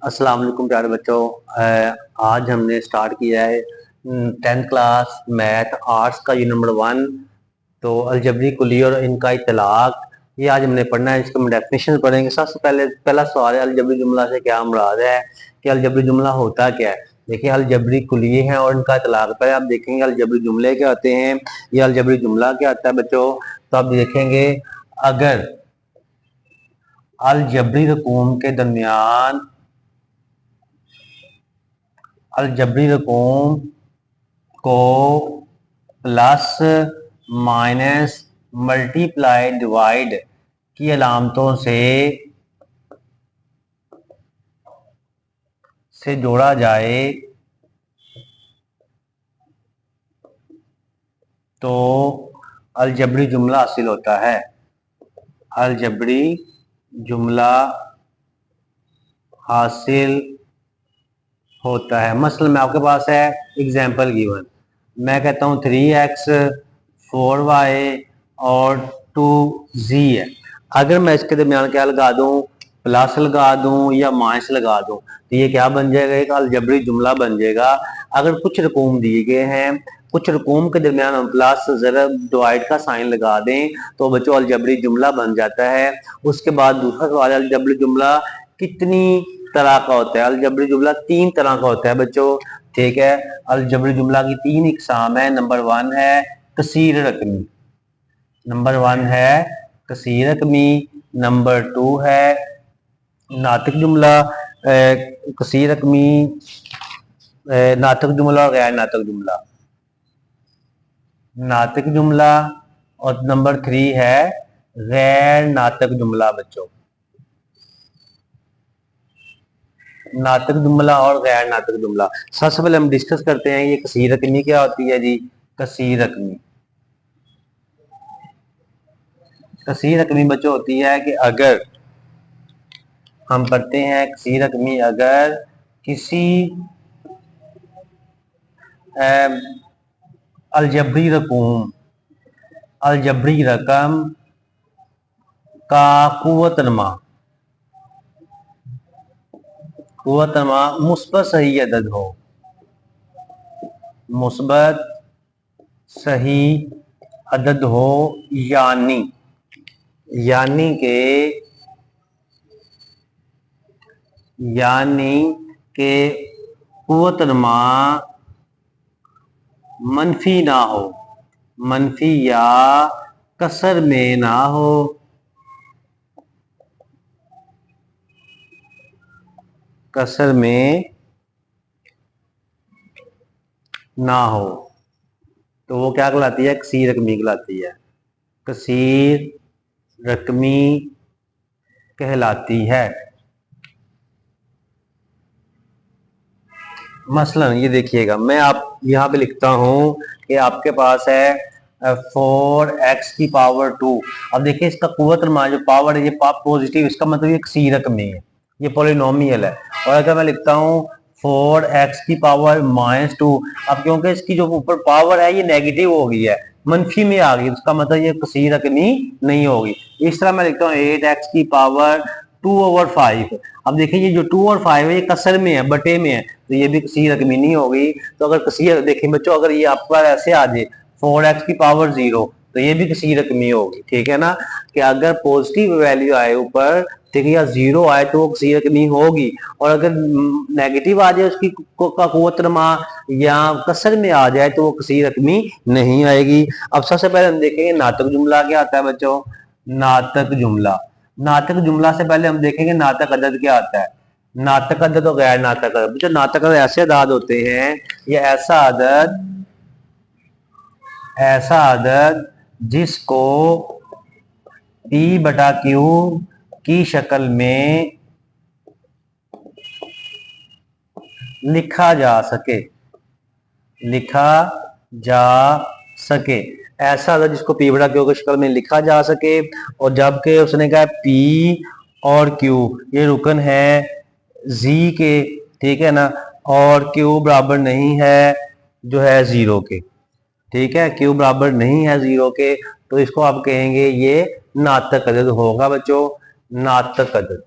अस्सलाम वालेकुम प्यारे बच्चों। आज हमने स्टार्ट किया है 10th क्लास मैथ आर्ट्स का ये नंबर 1। तो अलजबरी कुली और इनका इतलाक ये आज हमने पढ़ना है। इसका हम डेफिनेशन पढ़ेंगे। सबसे पहले पहला सवाल है अलजबरी जुमला से क्या मुराद है कि अलजबरी जुमला होता क्या है। देखिए अलजबरी कुलिये हैं और इनका इतलाक। पहले आप देखेंगे अलजबरी जुमले क्या होते हैं, ये अलजबरी जुमला क्या होता है बच्चों। तो आप देखेंगे अगर अलजबरी रकूम के दरमियान अलजबरी रकूम को प्लस माइनस मल्टीप्लाई डिवाइड की अलामतों से जोड़ा जाए तो अलजबरी जुमला हासिल होता है। अलजबरी जुमला हासिल होता है। मसलन में आपके पास है एग्जाम्पल गिवन, मैं कहता हूँ 3x 4y और 2z है। अगर मैं इसके दरमियान क्या लगा दूं, प्लस लगा दूं या माइनस लगा दूं, तो ये क्या बन जाएगा, एक अलजबरी जुमला बन जाएगा। अगर कुछ रकूम दिए गए हैं, कुछ रकूम के दरमियान हम प्लस ज़रब डिवाइड का साइन लगा दें तो बच्चों अलजबरी जुमला बन जाता है। उसके बाद दूसरा सवाल, अलजबरी जुमला कितनी तरह का होता है। अलजबरी जुमला 3 तरह का होता है बच्चों, ठीक है। अलजबरी जुमला की 3 इकसाम है। नंबर 1 है कसीर रकमी, नंबर 1 है कसीर रकमी, नंबर 2 है नातिक जुमला। कसीर रकमी, नातिक जुमला और गैर नातिक जुमला, नातिक जुमला। और नंबर 3 है गैर नातिक जुमला बच्चों, नातिक जुमला और गैर नातिक जुमला। सबसे पहले हम डिस्कस करते हैं ये कसीर रकमी क्या होती है जी। कसीर रकमी, कसीर रकमी बच्चों होती है कि अगर हम पढ़ते हैं कसीर रकमी, अगर किसी अलजबरी रकूम, अलजबरी रकम का कुव्वतनमा, कुव्वतनमा मुस्बत सही अदद हो, मुस्बत सही अदद हो, यानी के कुव्वतनमा मनफी ना हो, मनफी या कसर में ना हो, कसर में ना हो, तो वो क्या कहलाती है, कसीर रकमी कहलाती है। कसीर रकमी कहलाती है। मसलन ये देखिएगा, मैं आप यहाँ पे लिखता हूं कि आपके पास है 4x की पावर 2। अब देखिए इसका कुव्वतनमा जो पावर है ये पॉजिटिव, इसका मतलब ये कसीर रकमी है, ये पॉलिनोमियल है। और अगर मैं लिखता हूँ 4x की पावर -2, अब क्योंकि इसकी जो ऊपर पावर है ये नेगेटिव हो गई है, मनफी में आ गई, उसका मतलब ये कसीर रकमी नहीं होगी। इस तरह मैं लिखता हूँ 8x की पावर 2/5। अब देखिए ये जो 2 और 5 है ये कसर में है, बटे में है, तो ये भी कसीर रकमी नहीं होगी। तो अगर कसीर देखिए बच्चों, अगर ये आपका ऐसे आ जाए 4x की पावर 0, तो ये भी कसीर रकमी होगी, ठीक है ना। कि अगर पॉजिटिव वैल्यू आए ऊपर, ठीक है, या 0 आए तो वो कसीर रकमी होगी। और अगर नेगेटिव आ जाए उसकी का कुव्वतनमा या कसर में आ जाए तो वो कसीर रकमी नहीं आएगी। अब सबसे पहले हम देखेंगे नातक जुमला क्या आता है बच्चों। नातक जुमला, नातक जुमला से पहले हम देखेंगे नातक अदद क्या आता है। नातक अदद और गैर नातक अदद, जो नातक अदद ऐसे अदाद होते हैं, ये ऐसा अदद जिसको P/Q की शक्ल में लिखा जा सके, ऐसा अदद जिसको P/Q की शक्ल में लिखा जा सके। और जबकि उसने कहा P और Q ये रुकन है Z के, ठीक है ना, और Q बराबर नहीं है जो है 0 के, ठीक है, Q बराबर नहीं है 0 के, तो इसको आप कहेंगे ये नातक अदद होगा बच्चों, नातक अदद,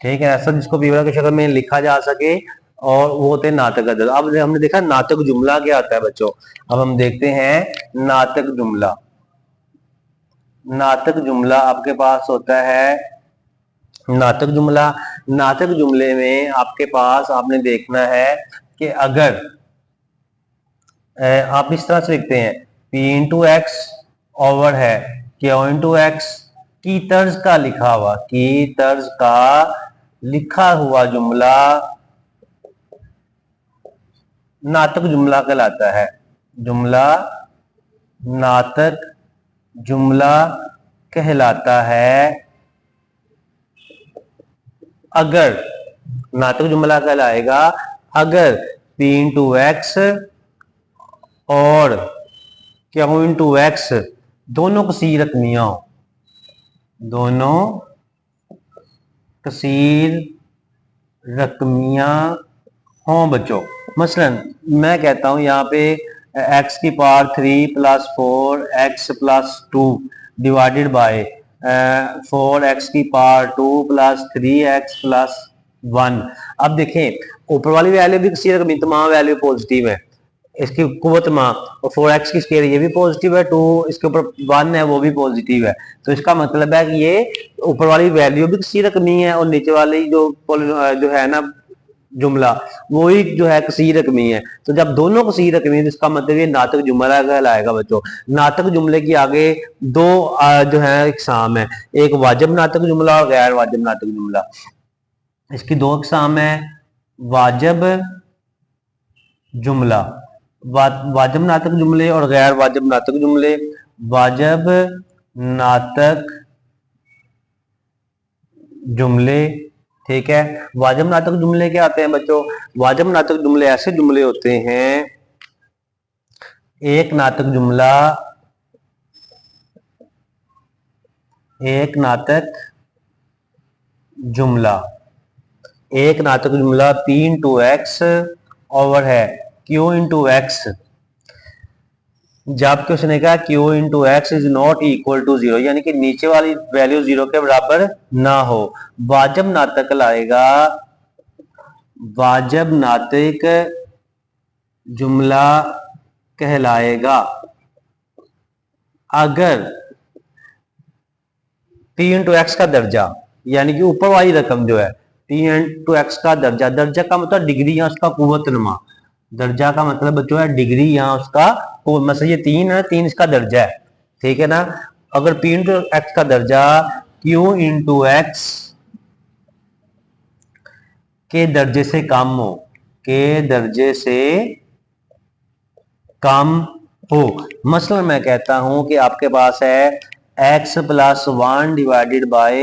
ठीक है, ऐसा जिसको विवरण की शक्ल में लिखा जा सके, और वो होते हैं नाटक गद्य। अब हमने देखा नाटक जुमला क्या आता है बच्चों, अब हम देखते हैं नाटक जुमला। नाटक जुमला आपके पास होता है नाटक जुमला। नाटक जुमले में आपके पास आपने देखना है कि अगर आप इस तरह से लिखते हैं P इंटू एक्स ओवर है Q इंटू एक्स की तर्ज का लिखा हुआ, की तर्ज का लिखा हुआ जुमला नाटक जुमला कहलाता है। जुमला नाटक जुमला कहलाता है। अगर नाटक जुमला कहलाएगा अगर P इंटू एक्स और Q इंटू एक्स दोनों कसीर रकमियां हो, दोनों कसीर रकमियां हों बच्चों। मसलन मैं कहता हूं यहाँ पे x की power 3 plus 4x plus 2 divided by 4x की पावर 2 प्लस 3x प्लस 1। अब देखें ऊपर वाली वैल्यू भी किसी रकम, तमाम वैल्यू पॉजिटिव है, इसकी कुवत माँ, और 4x की स्केयर ये भी पॉजिटिव है, 2 इसके ऊपर 1 है वो भी पॉजिटिव है। तो इसका मतलब है कि ये ऊपर वाली वैल्यू भी किसी रकमी है और नीचे वाली जो है ना जुमला वही जो है कसीर रकमी है। तो जब दोनों कसीर रकमी है तो इसका मतलब ये नाटक जुमला कहलाएगा बच्चों। नाटक जुमले की आगे दो जो है इकसाम है, एक वाजिब नाटक जुमला और गैर वाजिब नाटक जुमला। इसकी दो इकसाम है, वाजिब जुमला, वाजिब नाटक जुमले और गैर वाजिब नाटक जुमले। वाजिब नाटक जुमले, ठीक है। वाजिब नाटक जुमले क्या आते हैं बच्चों, वाजिब नाटक जुमले ऐसे जुमले होते हैं, एक नाटक जुमला, एक नाटक जुमला, एक नाटक जुमला P इंटू एक्स ओवर है Q इंटू एक्स, जबकि उसने कहा Q into x is not equal to 0, यानी कि नीचे वाली वैल्यू 0 के बराबर ना हो। वाजिब नाटक लाएगा, वाजिब नाटक जुमला कहलाएगा अगर P इंटू एक्स का दर्जा, यानी कि ऊपर वाली रकम जो है P इंटू एक्स का दर्जा, दर्जा का मतलब डिग्री या उसका कुव्वत नुमा, दर्जा का मतलब बच्चों है डिग्री या उसका, मतलब ये 3 है, 3 इसका दर्जा है, ठीक है ना। अगर P इंटू एक्स का दर्जा Q इंटू एक्स के दर्जे से कम हो, के दर्जे से कम हो, मसलन मैं कहता हूं कि आपके पास है x plus 1 divided by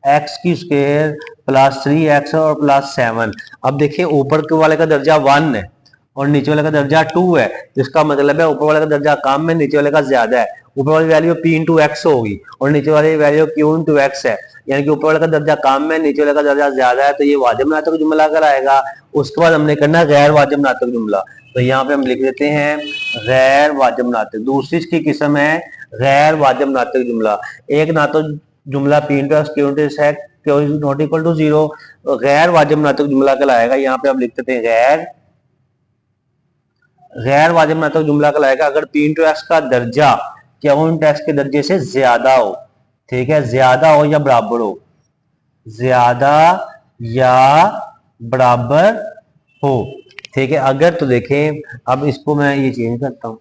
x की स्क्वायर प्लस 3x और प्लस 7। अब देखिए ऊपर के वाले का दर्जा 1 है और नीचे वाले का दर्जा 2 है, तो इसका मतलब है ऊपर वाले का दर्जा कम है, नीचे वाले का ज्यादा है। ऊपर वाली वैल्यू P इंटू एक्स होगी और नीचे वाली वैल्यू Q इंटू एक्स है, यानी कि ऊपर वाले का दर्जा कम है, नीचे वाले का दर्जा ज्यादा है, तो ये वाजिब नाटक जुमला कहलाएगा। उसके बाद हमने करना गैर वाजिब नाटक जुमला, तो यहाँ पे हम लिख देते हैं गैर वाजिब नाटक। दूसरी इसकी किस्म है गैर वाजिब नाटक जुमला। एक नाटक जुमला P into x Q into x है, Q is not equal to 0, गैर वाजिब नाटक जुमला कहलाएगा। यहाँ पे हम लिख देते हैं गैर वाजिब नाटक जुमला कहलाएगा अगर P इंटू एक्स का दर्जा Q इंटू एक्स के दर्जे से ज्यादा हो, ठीक है, ज्यादा हो या बराबर हो, ज्यादा या बराबर हो, ठीक है। अगर तो देखें अब इसको मैं ये चेंज करता हूं,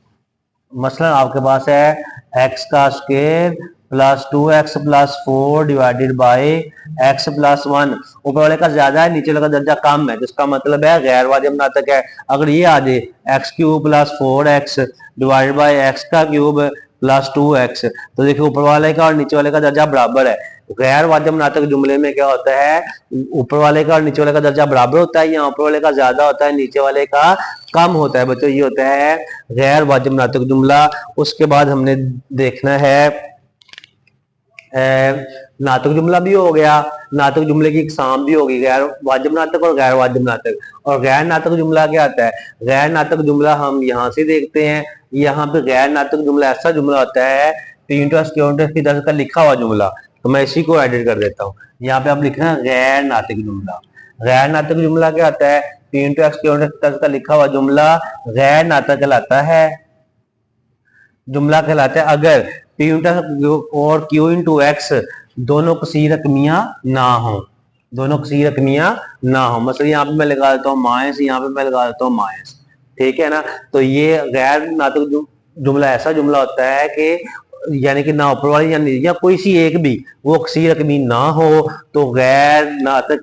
मसलन आपके पास है x का square plus 2x plus 4 divided by x plus 1, ऊपर वाले का ज्यादा है, नीचे वाले का दर्जा कम है, तो इसका मतलब है गैर वाजिब नाटक है। अगर ये आ जाए x cube plus 4x divided by x का क्यूब प्लस 2x, तो देखिए ऊपर वाले का और नीचे वाले का दर्जा बराबर है। गैर वाजिब नाटक जुमले में क्या होता है, ऊपर वाले का और नीचे वाले का दर्जा बराबर होता है, या ऊपर वाले का ज्यादा होता है, नीचे वाले का कम होता है बच्चों, ये होता है गैर वाजिब नाटक जुमला। उसके बाद हमने देखना है नाटक जुमला भी हो गया, नाटक जुमले की इकसाम भी होगी, गैर वाजिब नाटक और गैर वाजिब नाटक। और गैर नाटक जुमला क्या आता है, गैर नाटक जुमला हम यहाँ से देखते हैं, यहाँ पे गैर नाटक जुमला ऐसा जुमला होता है P into x Q into x की तरह का लिखा हुआ जुमला, तो मैं इसी को एडिट कर देता हूँ। यहाँ पे आप लिख रहे हैं गैर नातिक जुमला। गैर नातिक जुमला क्या होता है? P into x Q into x का लिखा हुआ जुमला गैर नातिक कहलाता है। जुमला कहलाता है अगर P इंटू और Q इंटू एक्स दोनों कसीर रकमियां ना हो, दोनों कसीर रकमियां ना हो। मतलब यहाँ पे मैं लगा देता हूँ माइनस, यहाँ पे मैं लगा देता हूँ माइनस, ठीक है ना। तो ये गैर नातिक जुमला ऐसा जुमला होता है कि यानी कि ना ऊपर वाली या कोई सी एक भी वो कसीर रकमी ना हो तो गैर नातिक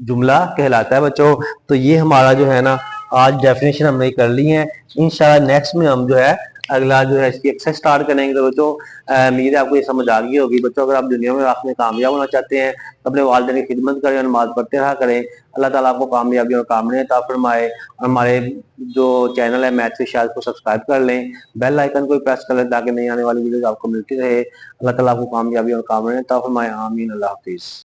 जुमला कहलाता है बच्चों। तो ये हमारा जो है ना आज डेफिनेशन हमने कर ली है। इंशाल्लाह नेक्स्ट में हम जो है अगला जो है इसकी एक्सरसाइज स्टार्ट करेंगे। तो बच्चों उम्मीद है आपको ये समझ आ गई होगी। बच्चों अगर आप दुनिया में आखिर में कामयाब होना चाहते हैं तो अपने वालिदैन की खिदमत करें और नमाज पढ़ते रहा करें। अल्लाह ताला आपको कामयाबी और कामयाबी अता फरमाए। हमारे जो चैनल है मैथ्स विशाल को सब्सक्राइब कर लें, बेल आइकन को प्रेस कर लें ताकि नई आने वाली वीडियोस आपको मिलती रहे। अल्लाह ताला आपको कामयाबी और कामयाबी अता फरमाए। आमीन। अल्लाह हाफिज।